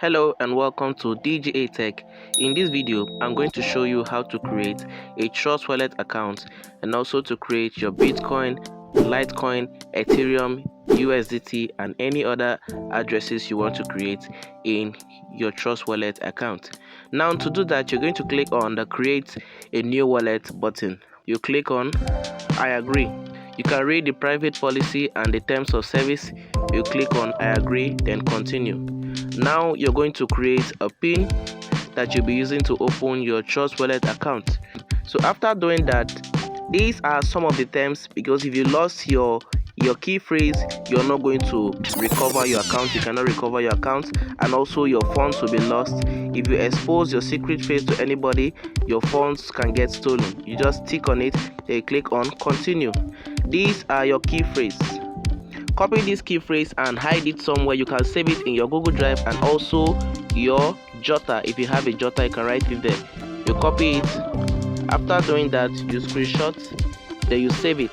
Hello and welcome to DGA Tech. In this video, I'm going to show you how to create a Trust Wallet account and also to create your Bitcoin, Litecoin, Ethereum, USDT and any other addresses you want to create in your Trust Wallet account. Now to do that, you're going to click on the Create a New Wallet button. You click on I agree. You can read the private policy and the terms of service. You click on I agree, then continue. Now you're going to create a PIN that you'll be using to open your Trust Wallet account. So after doing that, these are some of the terms, because if you lost your key phrase, you're not going to recover your account. You cannot recover your account, and also your funds will be lost. If you expose your secret phrase to anybody, your funds can get stolen. You just tick on it, then you click on continue. These are your key phrase. Copy this key phrase and hide it somewhere. You can save it in your Google Drive and also your Jotter. If you have a Jotter, you can write it there. You copy it. After doing that, you screenshot, then you save it.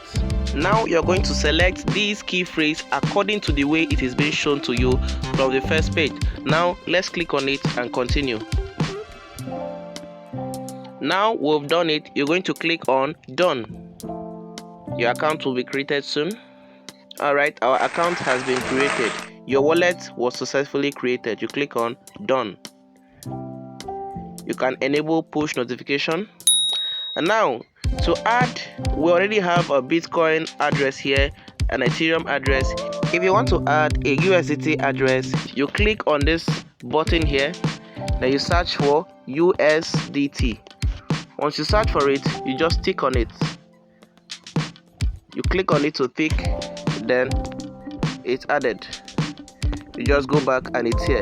Now you're going to select this key phrase according to the way it is being shown to you from the first page. Now let's click on it and continue. Now we've done it. You're going to click on done. Your account will be created soon. Alright, our account has been created. Your wallet was successfully created. You click on done. You can enable push notification. And now to add, we already have a Bitcoin address here, an Ethereum address. If you want to add a USDT address, you click on this button here, then you search for USDT. Once you search for it, you just tick on it. You click on it to tick, then it's added. You just go back and it's here.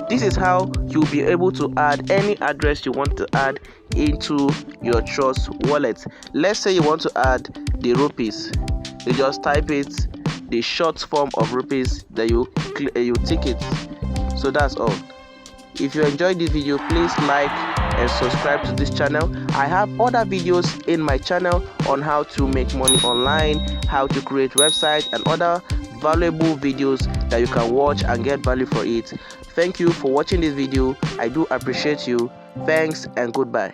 This is how you'll be able to add any address you want to add into your Trust Wallet. Let's say you want to add the rupees. You just type it, the short form of rupees, then you tick it. So that's all. If you enjoyed this video, please like and subscribe to this channel. I have other videos in my channel on how to make money online, how to create websites, and other valuable videos that you can watch and get value for it. Thank you for watching this video. I do appreciate you. Thanks and goodbye.